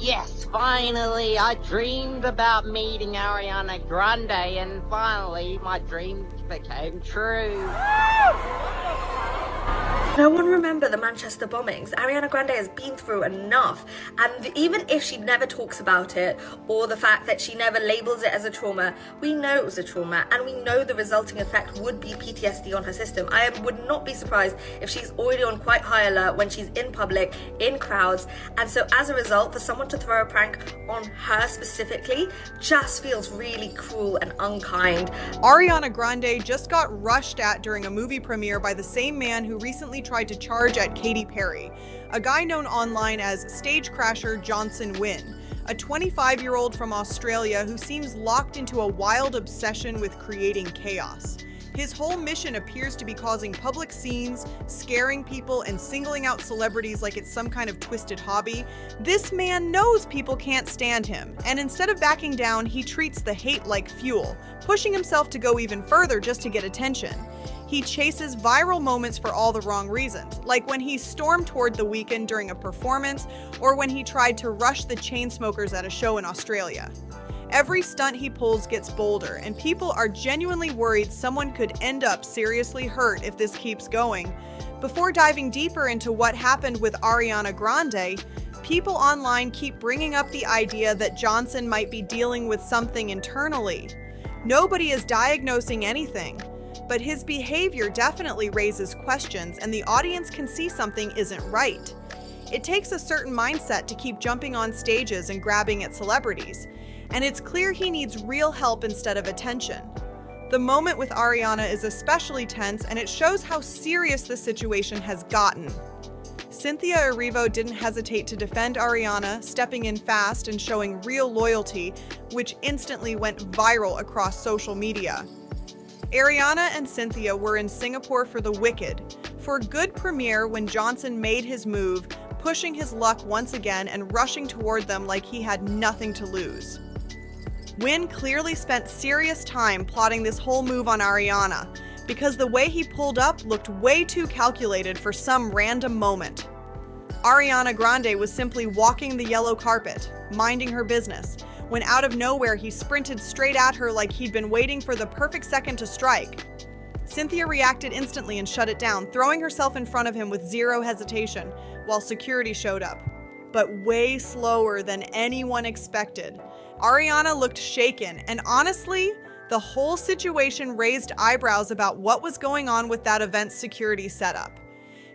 Yes, finally, I dreamed about meeting Ariana Grande, and finally, my dreams became true. No one remember the Manchester bombings. Ariana Grande has been through enough, and even if she never talks about it, or the fact that she never labels it as a trauma, we know it was a trauma, and we know the resulting effect would be PTSD on her system. I would not be surprised if she's already on quite high alert when she's in public, in crowds, and so as a result, for someone to throw a prank on her specifically just feels really cruel and unkind. Ariana Grande just got rushed at during a movie premiere by the same man who recently tried to charge at Katy Perry, a guy known online as stage crasher Johnson Wynn, a 25-year-old from Australia who seems locked into a wild obsession with creating chaos. His whole mission appears to be causing public scenes, scaring people, and singling out celebrities like it's some kind of twisted hobby. This man knows people can't stand him, and instead of backing down, he treats the hate like fuel, pushing himself to go even further just to get attention. He chases viral moments for all the wrong reasons, like when he stormed toward The Weeknd during a performance, or when he tried to rush the Chainsmokers at a show in Australia. Every stunt he pulls gets bolder, and people are genuinely worried someone could end up seriously hurt if this keeps going. Before diving deeper into what happened with Ariana Grande, people online keep bringing up the idea that Johnson might be dealing with something internally. Nobody is diagnosing anything, but his behavior definitely raises questions, and the audience can see something isn't right. It takes a certain mindset to keep jumping on stages and grabbing at celebrities, and it's clear he needs real help instead of attention. The moment with Ariana is especially tense, and it shows how serious the situation has gotten. Cynthia Erivo didn't hesitate to defend Ariana, stepping in fast and showing real loyalty, which instantly went viral across social media. Ariana and Cynthia were in Singapore for The Wicked, for a good premiere when Johnson made his move, pushing his luck once again and rushing toward them like he had nothing to lose. Wynn clearly spent serious time plotting this whole move on Ariana, because the way he pulled up looked way too calculated for some random moment. Ariana Grande was simply walking the yellow carpet, minding her business, when out of nowhere he sprinted straight at her like he'd been waiting for the perfect second to strike. Cynthia reacted instantly and shut it down, throwing herself in front of him with zero hesitation, while security showed up. But way slower than anyone expected. Ariana looked shaken, and honestly, the whole situation raised eyebrows about what was going on with that event's security setup.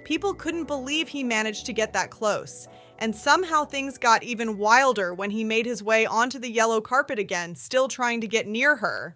People couldn't believe he managed to get that close, and somehow things got even wilder when he made his way onto the yellow carpet again, still trying to get near her.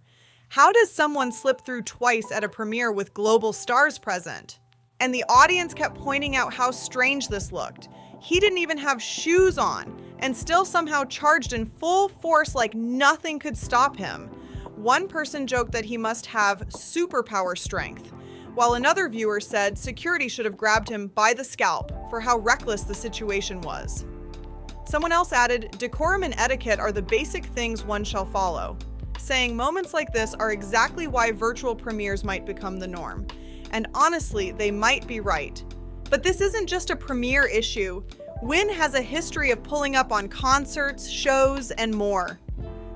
How does someone slip through twice at a premiere with global stars present? And the audience kept pointing out how strange this looked. He didn't even have shoes on, and still somehow charged in full force like nothing could stop him. One person joked that he must have superpower strength, while another viewer said security should have grabbed him by the scalp for how reckless the situation was. Someone else added, "Decorum and etiquette are the basic things one shall follow," saying moments like this are exactly why virtual premieres might become the norm. And honestly, they might be right. But this isn't just a premiere issue. Wynn has a history of pulling up on concerts, shows, and more.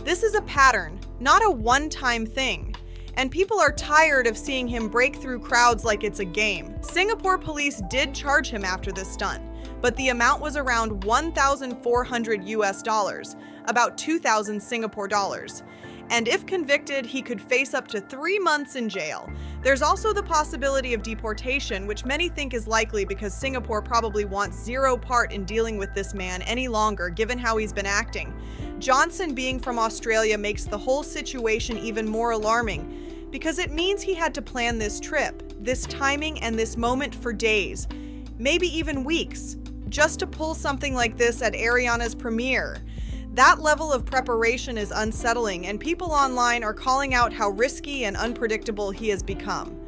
This is a pattern, not a one-time thing. And people are tired of seeing him break through crowds like it's a game. Singapore police did charge him after this stunt, but the amount was around $1,400 US, about 2,000 Singapore dollars. And if convicted, he could face up to 3 months in jail. There's also the possibility of deportation, which many think is likely because Singapore probably wants zero part in dealing with this man any longer, given how he's been acting. Johnson being from Australia makes the whole situation even more alarming, because it means he had to plan this trip, this timing, and this moment for days, maybe even weeks, just to pull something like this at Ariana's premiere. That level of preparation is unsettling, and people online are calling out how risky and unpredictable he has become.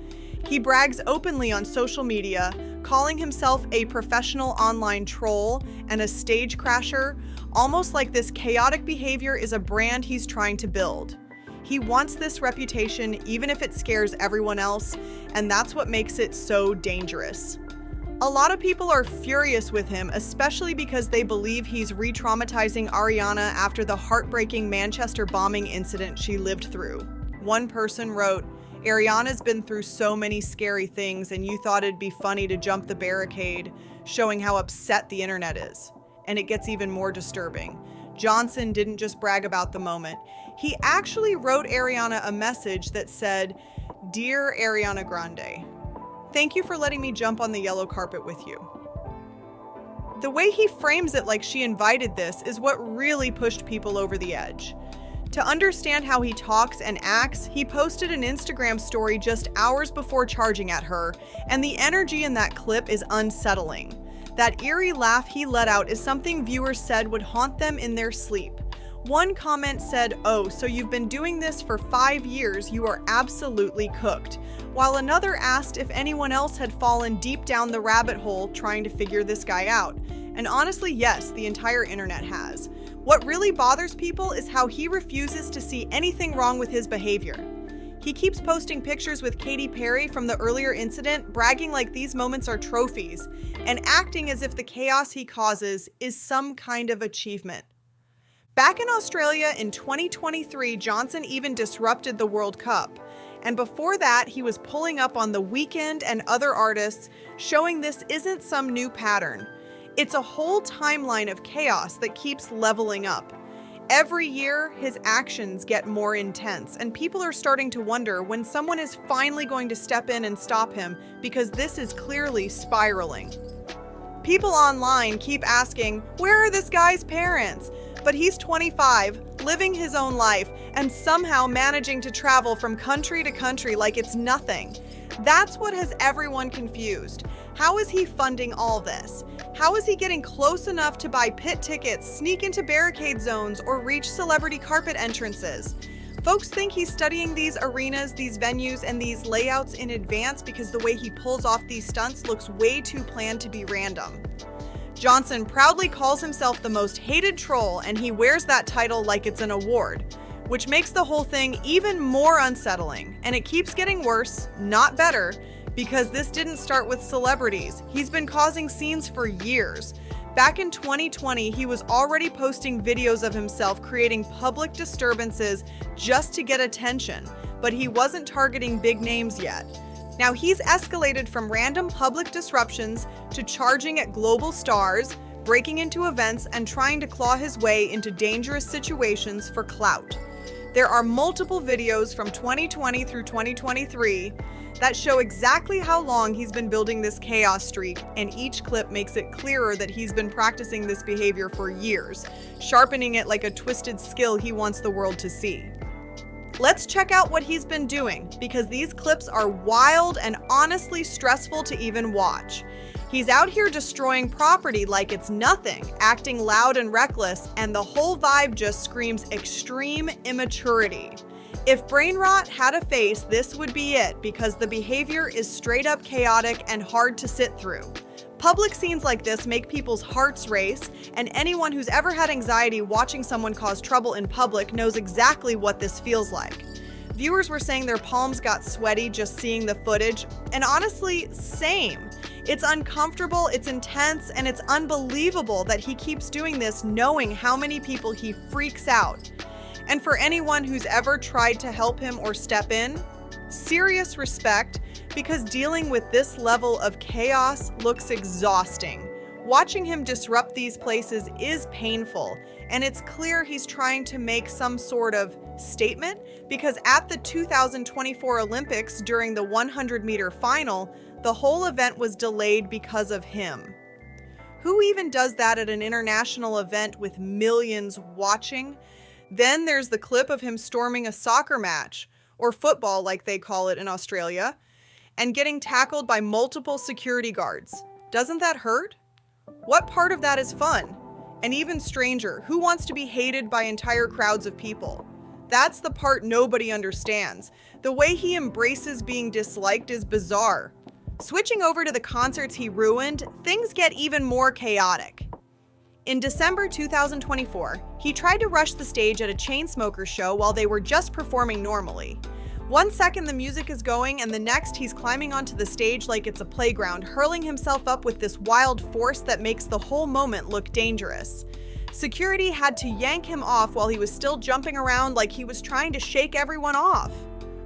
He brags openly on social media, calling himself a professional online troll and a stage crasher, almost like this chaotic behavior is a brand he's trying to build. He wants this reputation even if it scares everyone else, and that's what makes it so dangerous. A lot of people are furious with him, especially because they believe he's re-traumatizing Ariana after the heartbreaking Manchester bombing incident she lived through. One person wrote, "Ariana's been through so many scary things and you thought it'd be funny to jump the barricade, showing how upset the internet is." And it gets even more disturbing. Johnson didn't just brag about the moment. He actually wrote Ariana a message that said, "Dear Ariana Grande, thank you for letting me jump on the yellow carpet with you." The way he frames it like she invited this is what really pushed people over the edge. To understand how he talks and acts, he posted an Instagram story just hours before charging at her, and the energy in that clip is unsettling. That eerie laugh he let out is something viewers said would haunt them in their sleep. One comment said, "Oh, so you've been doing this for 5 years, you are absolutely cooked," while another asked if anyone else had fallen deep down the rabbit hole trying to figure this guy out. And honestly, yes, the entire internet has. What really bothers people is how he refuses to see anything wrong with his behavior. He keeps posting pictures with Katy Perry from the earlier incident, bragging like these moments are trophies, and acting as if the chaos he causes is some kind of achievement. Back in Australia in 2023, Johnson even disrupted the World Cup. And before that, he was pulling up on The Weeknd and other artists, showing this isn't some new pattern. It's a whole timeline of chaos that keeps leveling up. Every year, his actions get more intense, and people are starting to wonder when someone is finally going to step in and stop him, because this is clearly spiraling. People online keep asking, where are this guy's parents? But he's 25, living his own life, and somehow managing to travel from country to country like it's nothing. That's what has everyone confused. How is he funding all this? How is he getting close enough to buy pit tickets, sneak into barricade zones, or reach celebrity carpet entrances? Folks think he's studying these arenas, these venues, and these layouts in advance because the way he pulls off these stunts looks way too planned to be random. Johnson proudly calls himself the most hated troll, and he wears that title like it's an award, which makes the whole thing even more unsettling. And it keeps getting worse, not better, because this didn't start with celebrities. He's been causing scenes for years. Back in 2020, he was already posting videos of himself creating public disturbances just to get attention, but he wasn't targeting big names yet. Now he's escalated from random public disruptions to charging at global stars, breaking into events, and trying to claw his way into dangerous situations for clout. There are multiple videos from 2020 through 2023 that show exactly how long he's been building this chaos streak, and each clip makes it clearer that he's been practicing this behavior for years, sharpening it like a twisted skill he wants the world to see. Let's check out what he's been doing, because these clips are wild and honestly stressful to even watch. He's out here destroying property like it's nothing, acting loud and reckless, and the whole vibe just screams extreme immaturity. If brain rot had a face, this would be it, because the behavior is straight up chaotic and hard to sit through. Public scenes like this make people's hearts race, and anyone who's ever had anxiety watching someone cause trouble in public knows exactly what this feels like. Viewers were saying their palms got sweaty just seeing the footage, and honestly, same. It's uncomfortable, it's intense, and it's unbelievable that he keeps doing this knowing how many people he freaks out. And for anyone who's ever tried to help him or step in, serious respect, because dealing with this level of chaos looks exhausting. Watching him disrupt these places is painful, and it's clear he's trying to make some sort of statement, because at the 2024 Olympics during the 100-meter final, the whole event was delayed because of him. Who even does that at an international event with millions watching? Then there's the clip of him storming a soccer match, or football like they call it in Australia, and getting tackled by multiple security guards. Doesn't that hurt? What part of that is fun? And even stranger, who wants to be hated by entire crowds of people? That's the part nobody understands. The way he embraces being disliked is bizarre. Switching over to the concerts he ruined, things get even more chaotic. In December 2024, he tried to rush the stage at a Chainsmokers show while they were just performing normally. One second the music is going and the next he's climbing onto the stage like it's a playground, hurling himself up with this wild force that makes the whole moment look dangerous. Security had to yank him off while he was still jumping around like he was trying to shake everyone off.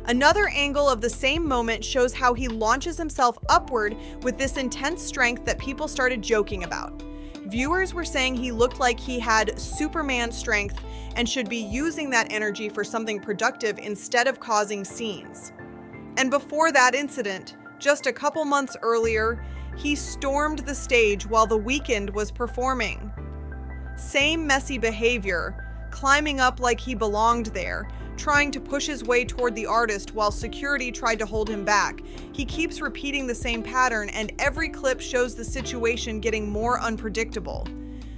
Another angle of the same moment shows how he launches himself upward with this intense strength that people started joking about. Viewers were saying he looked like he had Superman strength and should be using that energy for something productive instead of causing scenes. And before that incident, just a couple months earlier, he stormed the stage while The Weeknd was performing. Same messy behavior, climbing up like he belonged there, trying to push his way toward the artist while security tried to hold him back. He keeps repeating the same pattern, and every clip shows the situation getting more unpredictable.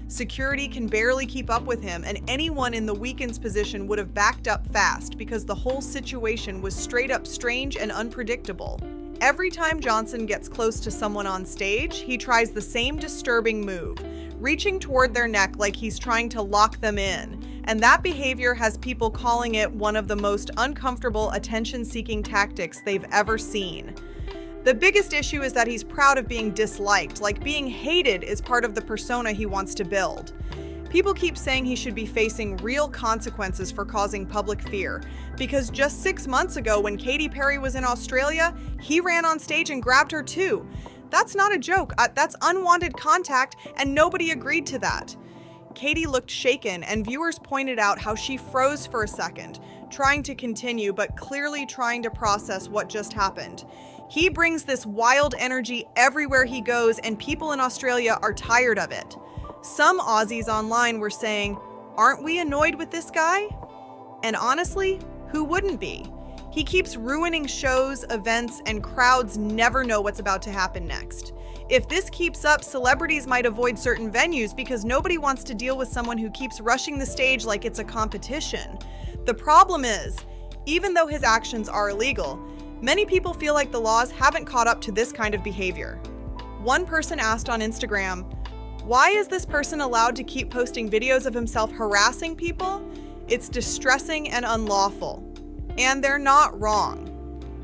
Security can barely keep up with him, and anyone in The Weeknd's position would have backed up fast because the whole situation was straight up strange and unpredictable. Every time Johnson gets close to someone on stage, he tries the same disturbing move, reaching toward their neck like he's trying to lock them in. And that behavior has people calling it one of the most uncomfortable attention-seeking tactics they've ever seen. The biggest issue is that he's proud of being disliked, like being hated is part of the persona he wants to build. People keep saying he should be facing real consequences for causing public fear, because just 6 months ago when Katy Perry was in Australia, he ran on stage and grabbed her too. That's not a joke, that's unwanted contact, and nobody agreed to that. Katy looked shaken, and viewers pointed out how she froze for a second, trying to continue but clearly trying to process what just happened. He brings this wild energy everywhere he goes, and people in Australia are tired of it. Some Aussies online were saying, "Aren't we annoyed with this guy?" And honestly, who wouldn't be? He keeps ruining shows, events, and crowds never know what's about to happen next. If this keeps up, celebrities might avoid certain venues because nobody wants to deal with someone who keeps rushing the stage like it's a competition. The problem is, even though his actions are illegal, many people feel like the laws haven't caught up to this kind of behavior. One person asked on Instagram, "Why is this person allowed to keep posting videos of himself harassing people? It's distressing and unlawful." And they're not wrong.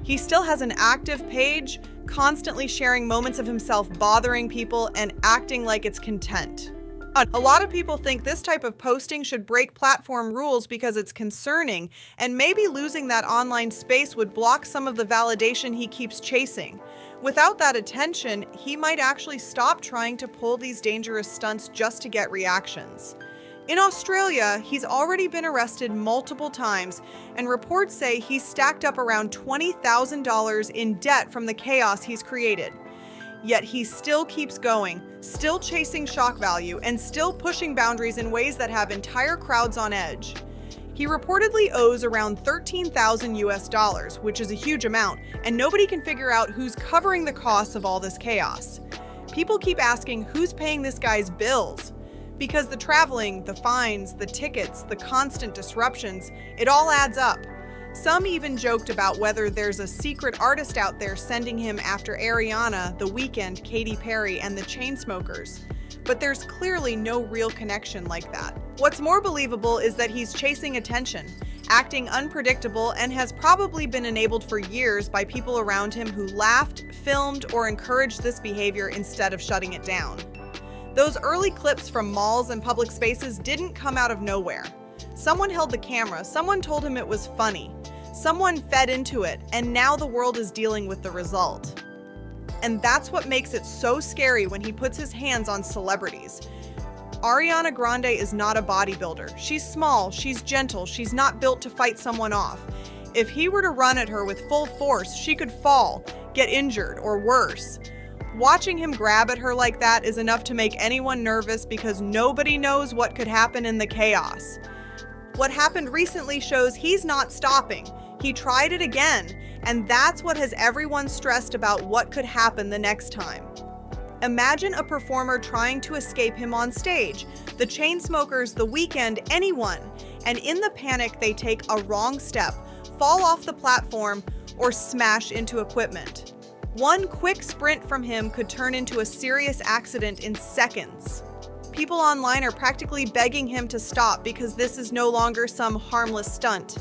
He still has an active page, constantly sharing moments of himself bothering people and acting like it's content. A lot of people think this type of posting should break platform rules because it's concerning, and maybe losing that online space would block some of the validation he keeps chasing. Without that attention, he might actually stop trying to pull these dangerous stunts just to get reactions. In Australia, he's already been arrested multiple times, and reports say he's stacked up around $20,000 in debt from the chaos he's created. Yet he still keeps going, still chasing shock value, and still pushing boundaries in ways that have entire crowds on edge. He reportedly owes around $13,000 US, which is a huge amount, and nobody can figure out who's covering the costs of all this chaos. People keep asking who's paying this guy's bills. Because the traveling, the fines, the tickets, the constant disruptions, it all adds up. Some even joked about whether there's a secret artist out there sending him after Ariana, The Weeknd, Katy Perry, and the Chainsmokers. But there's clearly no real connection like that. What's more believable is that he's chasing attention, acting unpredictable, and has probably been enabled for years by people around him who laughed, filmed, or encouraged this behavior instead of shutting it down. Those early clips from malls and public spaces didn't come out of nowhere. Someone held the camera, someone told him it was funny, someone fed into it, and now the world is dealing with the result. And that's what makes it so scary when he puts his hands on celebrities. Ariana Grande is not a bodybuilder. She's small, she's gentle, she's not built to fight someone off. If he were to run at her with full force, she could fall, get injured, or worse. Watching him grab at her like that is enough to make anyone nervous because nobody knows what could happen in the chaos. What happened recently shows he's not stopping. He tried it again, and that's what has everyone stressed about what could happen the next time. Imagine a performer trying to escape him on stage, the Chainsmokers, The Weeknd, anyone, and in the panic they take a wrong step, fall off the platform, or smash into equipment. One quick sprint from him could turn into a serious accident in seconds. People online are practically begging him to stop because this is no longer some harmless stunt.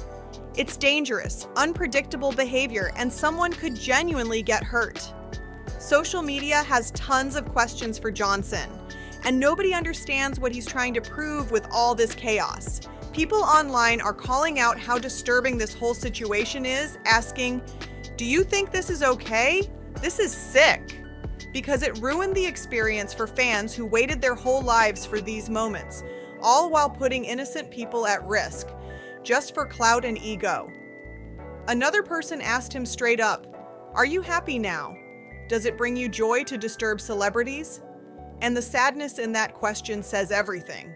It's dangerous, unpredictable behavior, and someone could genuinely get hurt. Social media has tons of questions for Johnson, and nobody understands what he's trying to prove with all this chaos. People online are calling out how disturbing this whole situation is, asking, "Do you think this is okay? This is sick." Because it ruined the experience for fans who waited their whole lives for these moments, all while putting innocent people at risk, just for clout and ego. Another person asked him straight up, "Are you happy now? Does it bring you joy to disturb celebrities?" And the sadness in that question says everything.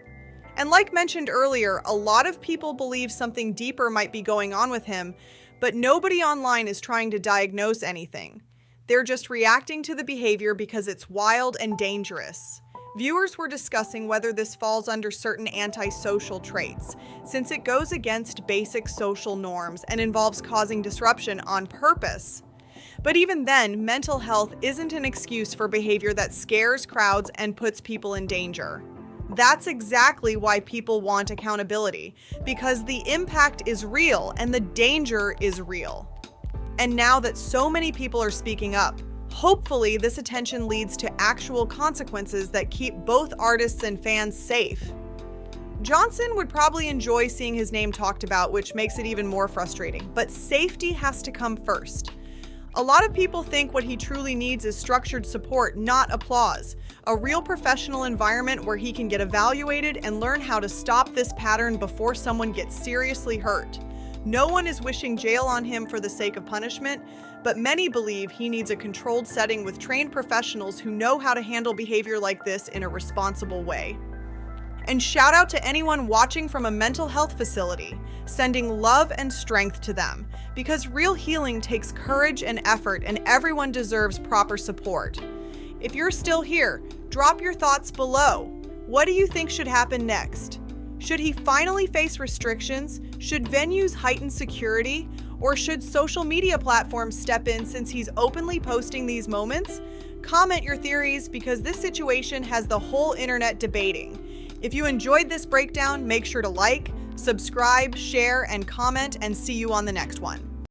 And like mentioned earlier, a lot of people believe something deeper might be going on with him, but nobody online is trying to diagnose anything. They're just reacting to the behavior because it's wild and dangerous. Viewers were discussing whether this falls under certain antisocial traits, since it goes against basic social norms and involves causing disruption on purpose. But even then, mental health isn't an excuse for behavior that scares crowds and puts people in danger. That's exactly why people want accountability, because the impact is real and the danger is real. And now that so many people are speaking up, hopefully this attention leads to actual consequences that keep both artists and fans safe. Johnson would probably enjoy seeing his name talked about, which makes it even more frustrating, but safety has to come first. A lot of people think what he truly needs is structured support, not applause. A real professional environment where he can get evaluated and learn how to stop this pattern before someone gets seriously hurt. No one is wishing jail on him for the sake of punishment, but many believe he needs a controlled setting with trained professionals who know how to handle behavior like this in a responsible way. And shout out to anyone watching from a mental health facility, sending love and strength to them, because real healing takes courage and effort, and everyone deserves proper support. If you're still here, drop your thoughts below. What do you think should happen next? Should he finally face restrictions? Should venues heighten security? Or should social media platforms step in since he's openly posting these moments? Comment your theories, because this situation has the whole internet debating. If you enjoyed this breakdown, make sure to like, subscribe, share, and comment, and see you on the next one.